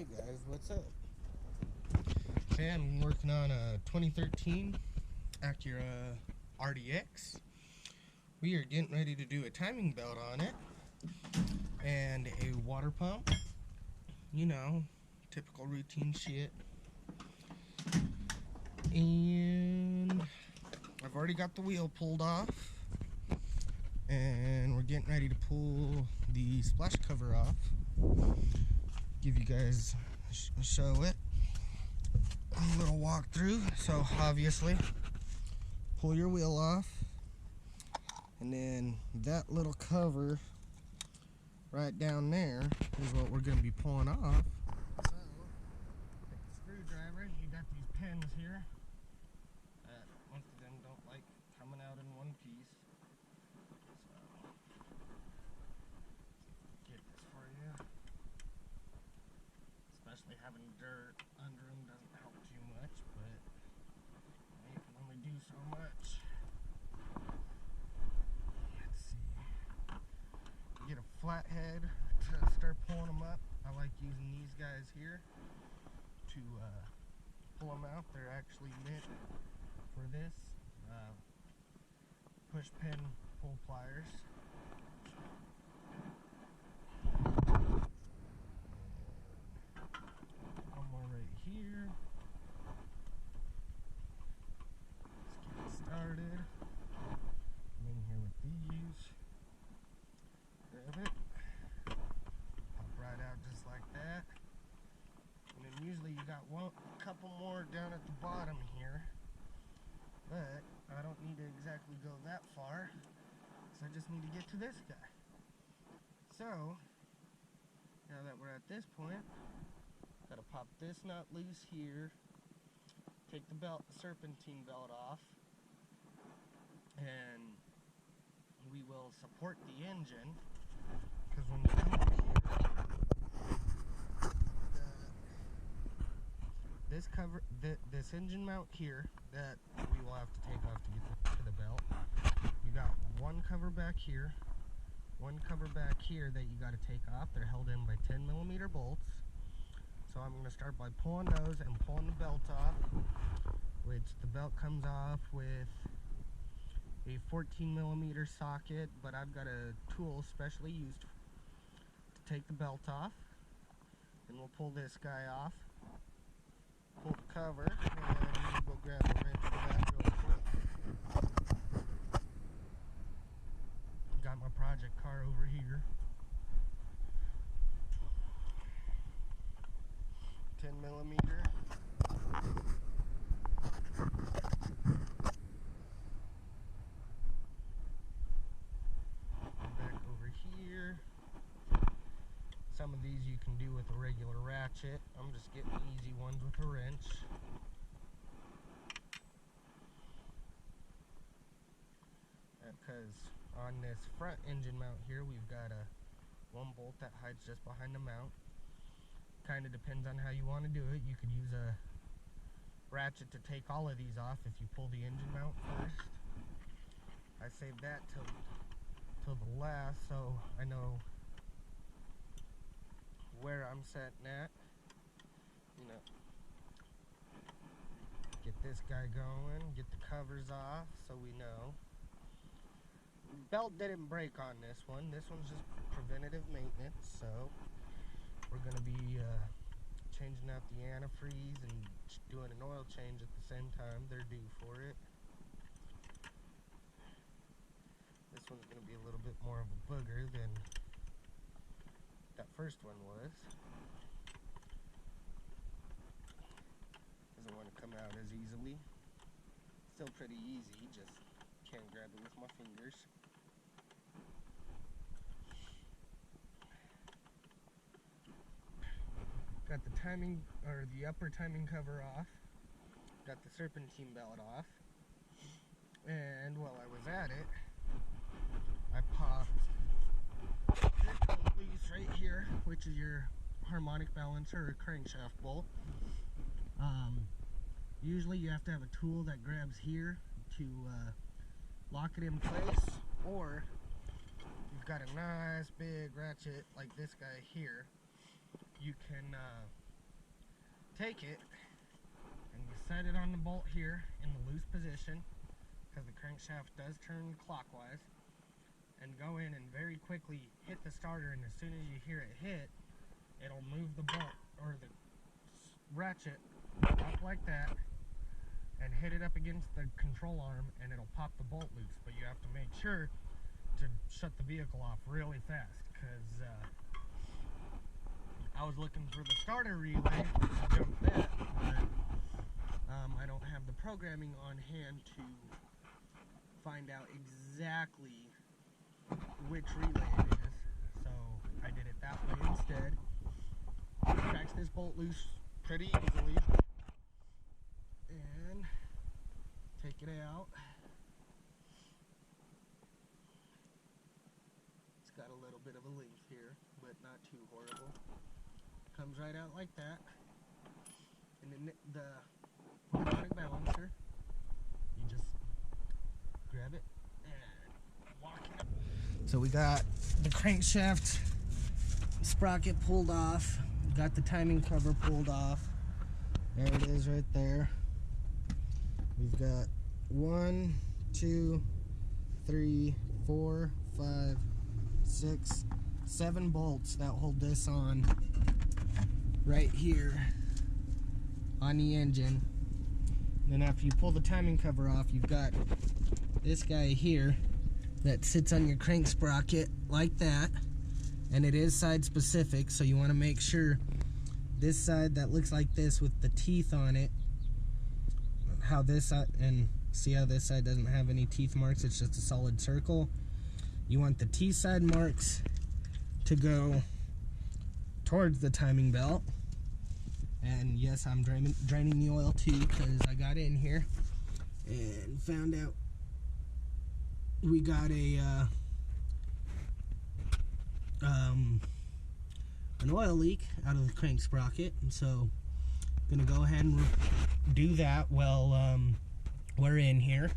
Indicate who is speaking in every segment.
Speaker 1: Hey guys, what's up? Okay, I'm working on a 2013 Acura Rdx. We are getting ready to do a timing belt on it and a water pump. You know, typical routine shit. And I've already got the wheel pulled off. And we're getting ready to pull the splash cover off. Give you guys a show it. A little walkthrough. So obviously, pull your wheel off, and then that little cover right down there is what we're going to be pulling off. So, take the screwdriver. You got these pins here. Most of them don't like coming out in one piece. So, get this for you. Especially having dirt under them doesn't help too much, but you can only do so much. Let's see. Get a flathead to start pulling them up. I like using these guys here to pull them out. They're actually meant for this. Push pin pull pliers. Here. Let's get it started. I'm in here with these. Grab it. Pop right out just like that. And then usually you got a couple more down at the bottom here. But I don't need to exactly go that far. So I just need to get to this guy. So, now that we're at this point, gotta pop this nut loose here, take the belt, the serpentine belt off, and we will support the engine, because when we come up here, this engine mount here that we will have to take off to get to the belt, you got one cover back here, one cover back here that you gotta take off. They're held in by 10mm bolts. So I'm going to start by pulling those and pulling the belt off, which the belt comes off with a 14mm socket, but I've got a tool specially used to take the belt off. And we'll pull this guy off, pull the cover, and we'll grab a wrench for that real quick. Got my project car over here. 10mm. Back over here. Some of these you can do with a regular ratchet. I'm just getting easy ones with a wrench. Because on this front engine mount here, we've got one bolt that hides just behind the mount. Kind of depends on how you want to do it. You could use a ratchet to take all of these off if you pull the engine mount first. I saved that till the last, so I know where I'm setting at. You know, get this guy going, get the covers off so we know. Belt didn't break on this one. This one's just preventative maintenance, so we're going to be changing out the antifreeze and doing an oil change at the same time. They're due for it. This one's going to be a little bit more of a booger than that first one was. Doesn't want to come out as easily. Still pretty easy, just can't grab it with my fingers. Got the timing, or the upper timing cover off. Got the serpentine belt off. And while I was at it, I popped this bolt loose right here, which is your harmonic balancer or crankshaft bolt. Usually you have to have a tool that grabs here to lock it in place, or if you've got a nice big ratchet like this guy here, you can take it and you set it on the bolt here in the loose position, because the crankshaft does turn clockwise, and go in and very quickly hit the starter, and as soon as you hear it hit, it'll move the bolt or the ratchet up like that and hit it up against the control arm, and it'll pop the bolt loose. But you have to make sure to shut the vehicle off really fast, because I was looking for the starter relay to jump that, but I don't have the programming on hand to find out exactly which relay it is, so I did it that way instead. Cracks this bolt loose pretty easily and take it out. It's got a little bit of a length here, but not too horrible. Comes right out like that. And then the automatic balancer, you just grab it and walk it up. So we got the crankshaft sprocket pulled off, got the timing cover pulled off. There it is right there. We've got 1, 2, 3, 4, 5, 6, 7 bolts that hold this on right here on the engine. And then after you pull the timing cover off, you've got this guy here that sits on your crank sprocket like that, and it is side specific, so you want to make sure this side that looks like this with the teeth on it, how this side, and see how this side doesn't have any teeth marks, it's just a solid circle. You want the T side marks to go towards the timing belt. And yes, I'm draining the oil too, because I got in here and found out we got an oil leak out of the crank sprocket, and so I'm gonna go ahead and do that while we're in here.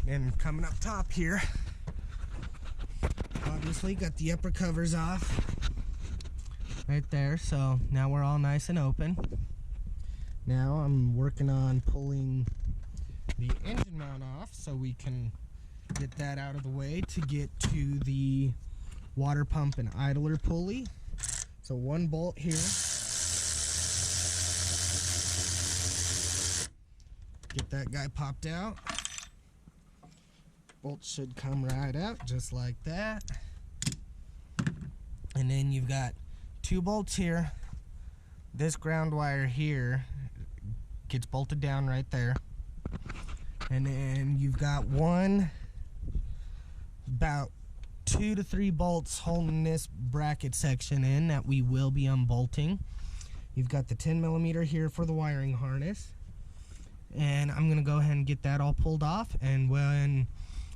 Speaker 1: And coming up top here, obviously got the upper covers off right there, so now we're all nice and open. Now I'm working on pulling the engine mount off so we can get that out of the way to get to the water pump and idler pulley. So one bolt here. Get that guy popped out. Bolt should come right out just like that. And then you've got 2 bolts here. This ground wire here gets bolted down right there. And then you've got about 2 to 3 bolts holding this bracket section in that we will be unbolting. You've got the 10mm here for the wiring harness. And I'm gonna go ahead and get that all pulled off. And when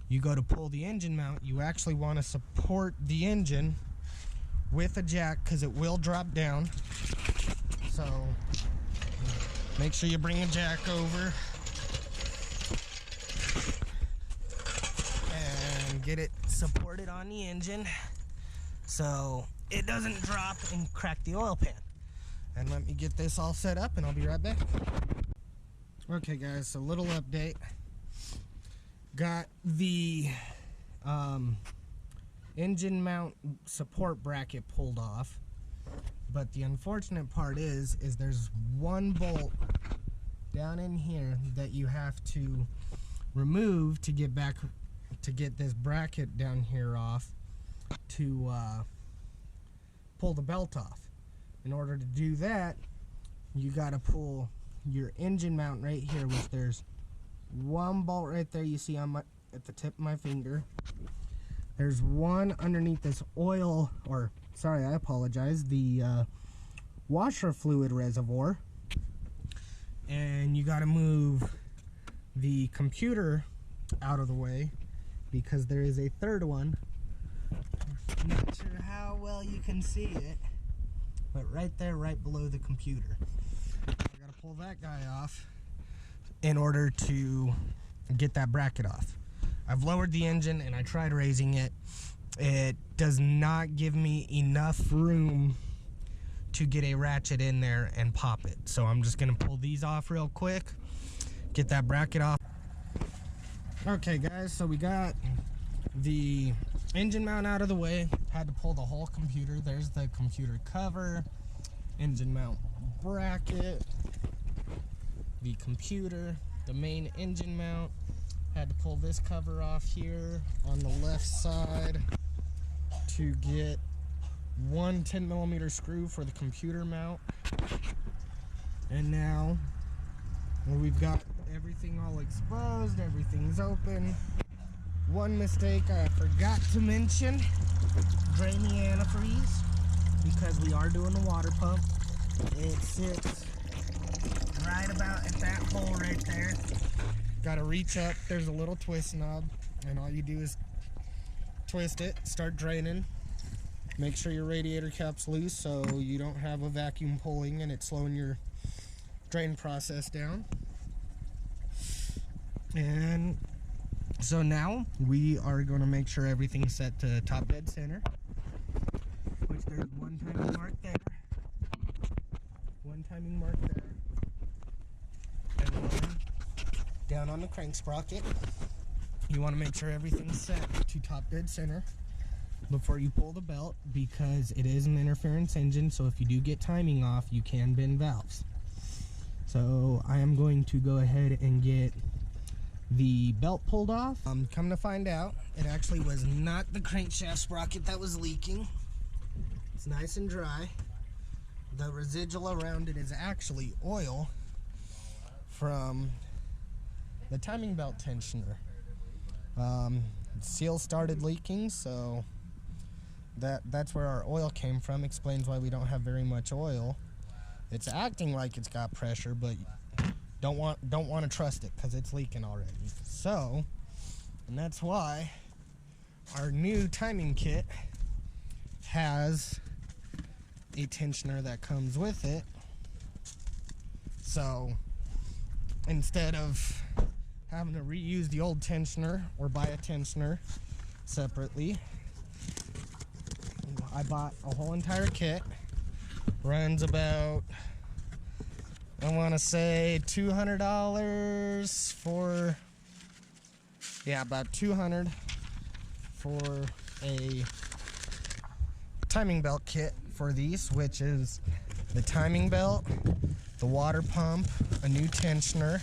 Speaker 1: you go to pull the engine mount, you actually want to support the engine with a jack, because it will drop down. So make sure you bring a jack over and get it supported on the engine so it doesn't drop and crack the oil pan. And let me get this all set up and I'll be right back. Okay guys, so little update. Got the engine mount support bracket pulled off, but the unfortunate part is there's one bolt down in here that you have to remove to get this bracket down here off to pull the belt off. In order to do that, you got to pull your engine mount right here, which there's one bolt right there you see on at the tip of my finger. There's one underneath this oil, or sorry, I apologize, the washer fluid reservoir. And you got to move the computer out of the way because there is a third one. I'm not sure how well you can see it, but right there, right below the computer. I got to pull that guy off in order to get that bracket off. I've lowered the engine and I tried raising it. It does not give me enough room to get a ratchet in there and pop it. So I'm just gonna pull these off real quick, get that bracket off. Okay guys, so we got the engine mount out of the way. Had to pull the whole computer. There's the computer cover, engine mount bracket, the computer, the main engine mount. Had to pull this cover off here on the left side to get one 10mm screw for the computer mount. And now we've got everything all exposed, everything's open. One mistake I forgot to mention, drain the antifreeze, because we are doing the water pump. It sits right about at that hole right there. Got to reach up, there's a little twist knob, and all you do is twist it, start draining. Make sure your radiator cap's loose so you don't have a vacuum pulling and it's slowing your drain process down. And so now we are going to make sure everything's set to top dead center, which there's one timing mark there, one timing mark there, and one down on the crank sprocket. You want to make sure everything's set to top dead center before you pull the belt, because it is an interference engine, so if you do get timing off, you can bend valves. So I am going to go ahead and get the belt pulled off. Come to find out, it actually was not the crankshaft sprocket that was leaking. It's nice and dry. The residual around it is actually oil from the timing belt tensioner. Seal started leaking, so that's where our oil came from. Explains why we don't have very much oil. It's acting like it's got pressure, but don't want to trust it because it's leaking already. So, and that's why our new timing kit has a tensioner that comes with it. So instead of having to reuse the old tensioner or buy a tensioner separately, I bought a whole entire kit. Runs about, I want to say $200 for, yeah, about $200 for a timing belt kit for these, which is the timing belt, the water pump, a new tensioner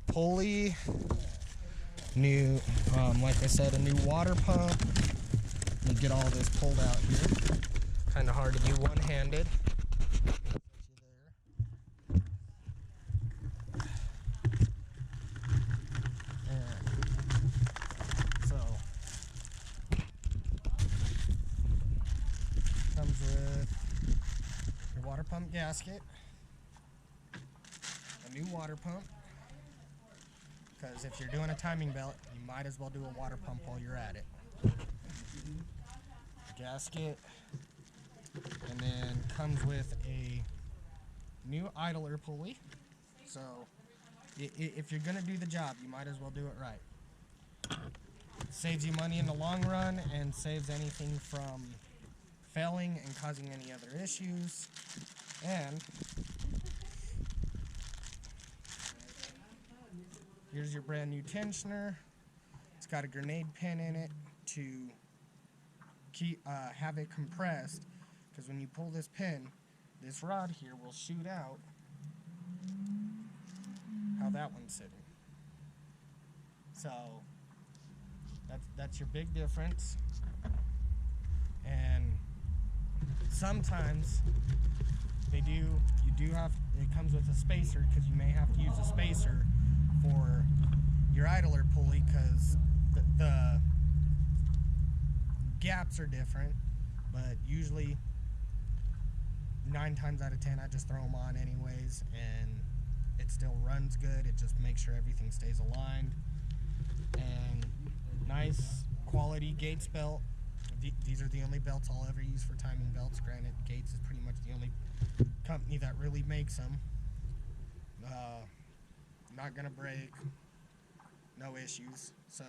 Speaker 1: pulley, new, like I said, a new water pump. Let me get all this pulled out here. Kind of hard to do one-handed. So, comes with your water pump gasket, a new water pump, because if you're doing a timing belt, you might as well do a water pump while you're at it. Gasket, and then comes with a new idler pulley. So if you're gonna do the job, you might as well do it right. Saves you money in the long run and saves anything from failing and causing any other issues. And here's your brand new tensioner. It's got a grenade pin in it to have it compressed, because when you pull this pin, this rod here will shoot out how that one's sitting. So that's your big difference. And sometimes it comes with a spacer, because you may have to use a spacer for your idler pulley, because the gaps are different, but usually 9 times out of 10 I just throw them on anyways, and it still runs good. It just makes sure everything stays aligned. And nice quality Gates belt. These are the only belts I'll ever use for timing belts. Granted, Gates is pretty much the only company that really makes them. Not gonna break, no issues. So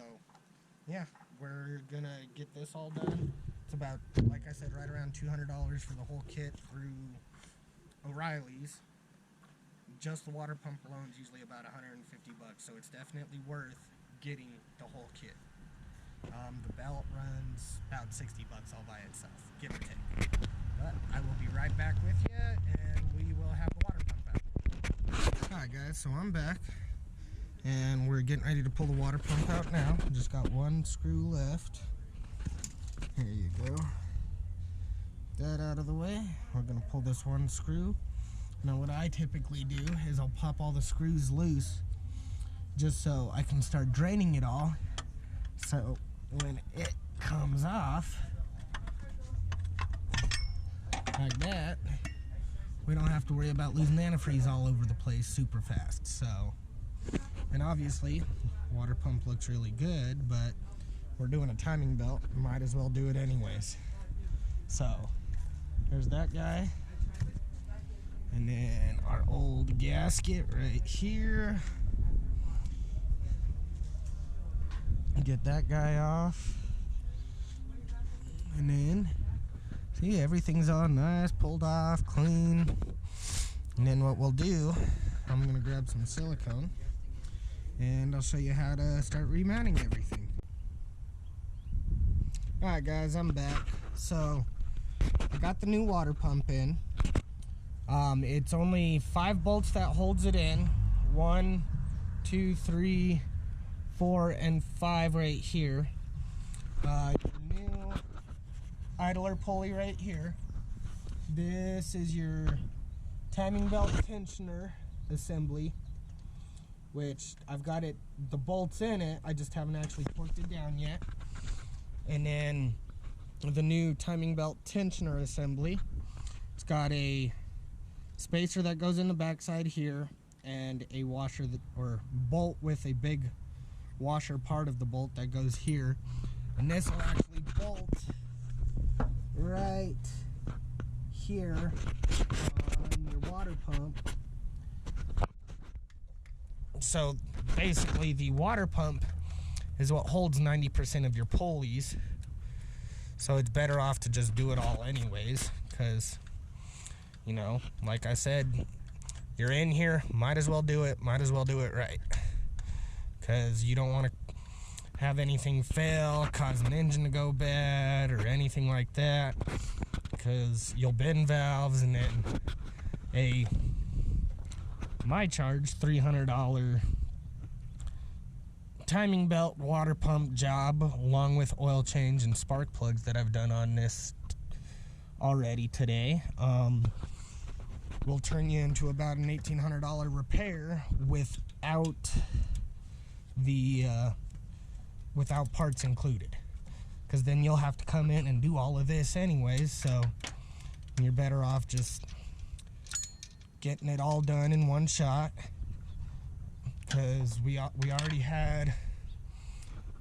Speaker 1: yeah, we're gonna get this all done, It's about, like I said, right around $200 for the whole kit through O'Reilly's. Just the water pump alone is usually about 150 bucks, so it's definitely worth getting the whole kit. The belt runs about 60 bucks all by itself, give or take. But I will be right back with you, and we will have the water pump out. Alright guys, so I'm back, and we're getting ready to pull the water pump out now. Just got one screw left. Here you go. That out of the way. We're going to pull this one screw. Now what I typically do is I'll pop all the screws loose just so I can start draining it all. So when it comes off like that, we don't have to worry about losing antifreeze all over the place super fast. So, and obviously water pump looks really good, but we're doing a timing belt, might as well do it anyways. So there's that guy, and then our old gasket right here. Get that guy off, and then see, everything's all nice, pulled off, clean. And then what we'll do, I'm gonna grab some silicone and I'll show you how to start remounting everything. Alright guys, I'm back. So I got the new water pump in. It's only 5 bolts that holds it in. 1, 2, 3, 4, and 5 right here. Your new idler pulley right here. This is your timing belt tensioner assembly, which I've got it, the bolts in it, I just haven't actually torqued it down yet. And then the new timing belt tensioner assembly. It's got a spacer that goes in the backside here, and a washer that, or bolt with a big washer part of the bolt that goes here. And this will actually bolt right here on your water pump. So basically the water pump is what holds 90% of your pulleys, so it's better off to just do it all anyways, because, you know, like I said, you're in here, might as well do it right, because you don't want to have anything fail, cause an engine to go bad or anything like that, because you'll bend valves, and then my charge $300 timing belt water pump job, along with oil change and spark plugs that I've done on this already today, will turn you into about an $1,800 repair without the without parts included, because then you'll have to come in and do all of this anyways. So you're better off just getting it all done in one shot, because we already had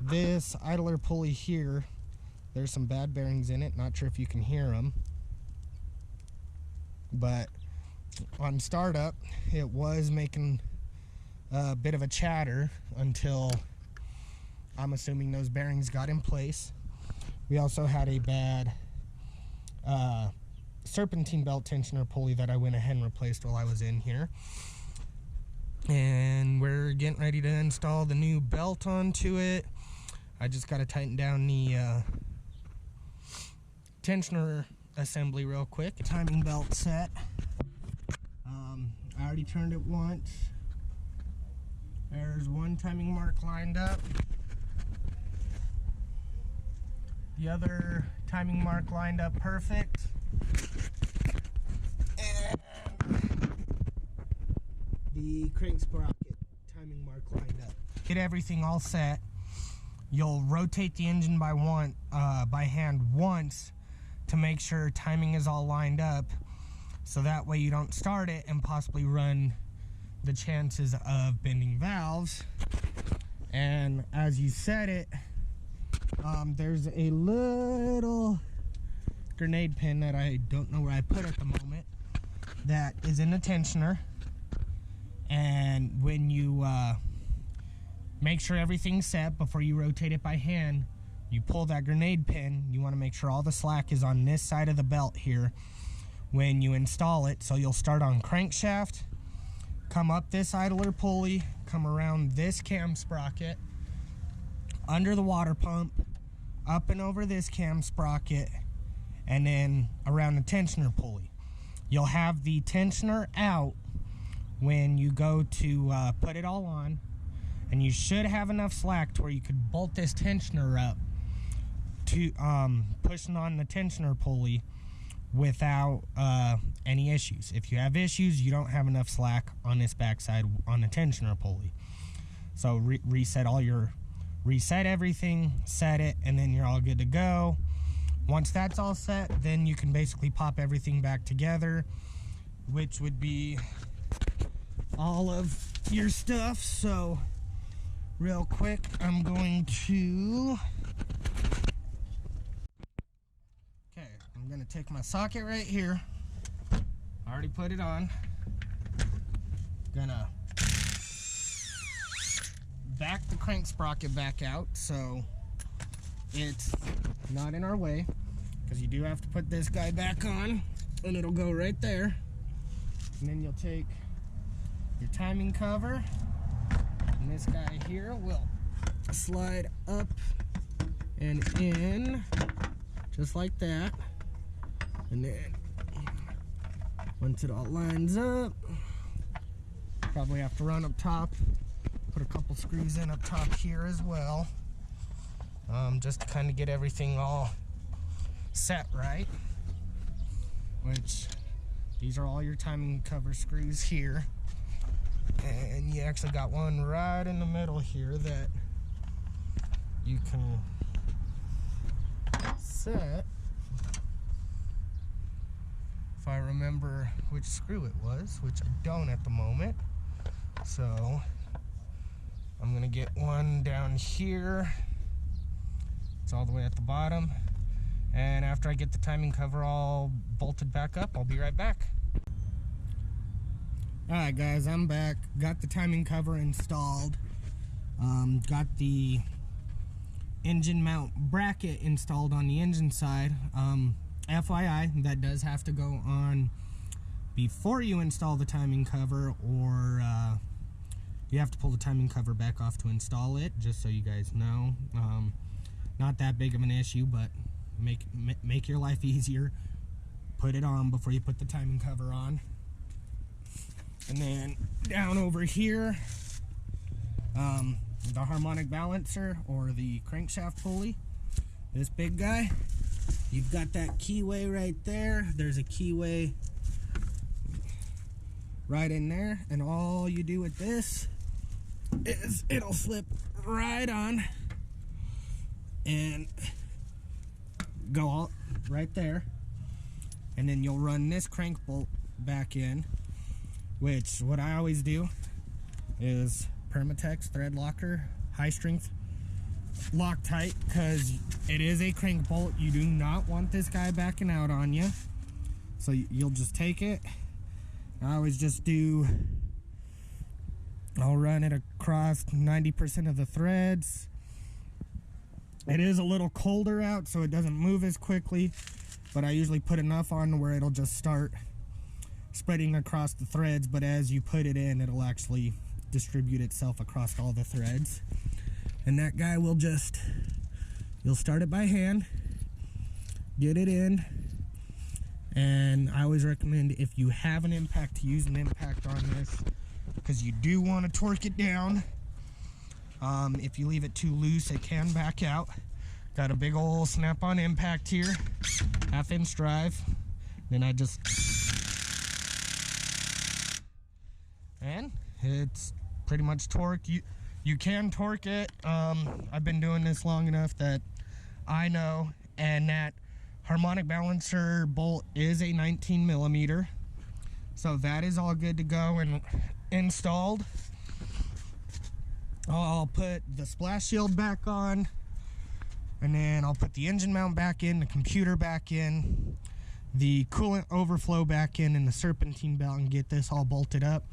Speaker 1: this idler pulley here. There's some bad bearings in it, not sure if you can hear them, but on startup it was making a bit of a chatter until, I'm assuming, those bearings got in place. We also had a bad serpentine belt tensioner pulley that I went ahead and replaced while I was in here. And we're getting ready to install the new belt onto it. I just got to tighten down the tensioner assembly real quick. Timing belt set. I already turned it once. There's one timing mark lined up. The other timing mark lined up perfect. And the crank sprocket timing mark lined up. Get everything all set. You'll rotate the engine by hand once to make sure timing is all lined up, so that way you don't start it and possibly run the chances of bending valves. And as you set it, there's a little grenade pin that I don't know where I put at the moment that is in the tensioner, and when you make sure everything's set before you rotate it by hand, you pull that grenade pin. You want to make sure all the slack is on this side of the belt here when you install it. So you'll start on crankshaft, come up this idler pulley, come around this cam sprocket, under the water pump, up and over this cam sprocket, and then around the tensioner pulley. You'll have the tensioner out when you go to put it all on, and you should have enough slack to where you could bolt this tensioner up to pushing on the tensioner pulley without any issues. If you have issues, you don't have enough slack on this backside on the tensioner pulley. So reset everything, set it, and then you're all good to go. Once that's all set, then you can basically pop everything back together, which would be all of your stuff. So real quick, I'm going to take my socket right here. I already put it on. Gonna back the crank sprocket back out so it's not in our way, because you do have to put this guy back on, and it'll go right there. And then you'll take your timing cover, and this guy here will slide up and in just like that. And then once it all lines up, probably have to run up top, put a couple screws in up top here as well, just to kind of get everything all set right. Which these are all your timing cover screws here, and you actually got one right in the middle here that you can set. If I remember which screw it was, which I don't at the moment. So I'm gonna get one down here. It's all the way at the bottom. And after I get the timing cover all bolted back up, I'll be right back. Alright guys, I'm back. Got the timing cover installed. Got the engine mount bracket installed on the engine side. FYI, that does have to go on before you install the timing cover, or you have to pull the timing cover back off to install it, just so you guys know. Not that big of an issue, but make your life easier. Put it on before you put the timing cover on. And then down over here, the harmonic balancer, or the crankshaft pulley, this big guy. You've got that keyway right there. There's a keyway right in there, and all you do with this is it'll slip right on and go all right there, and then you'll run this crank bolt back in, which what I always do is Permatex thread locker, high strength Loctite, because it is a crank bolt. You do not want this guy backing out on you, so you'll just take it. I always just I'll run it across 90% of the threads. It is a little colder out, so it doesn't move as quickly, but I usually put enough on where it'll just start spreading across the threads, but as you put it in, it'll actually distribute itself across all the threads. And that guy will you'll start it by hand, get it in, and I always recommend, if you have an impact, to use an impact on this, because you do want to torque it down. If you leave it too loose, it can back out. Got a big old snap-on impact here, 1/2 inch drive. Then I just, and it's pretty much torque. You can torque it. I've been doing this long enough that I know, and that harmonic balancer bolt is a 19 millimeter. So that is all good to go and installed. I'll put the splash shield back on, and then I'll put the engine mount back in, the computer back in, the coolant overflow back in, and the serpentine belt, and get this all bolted up.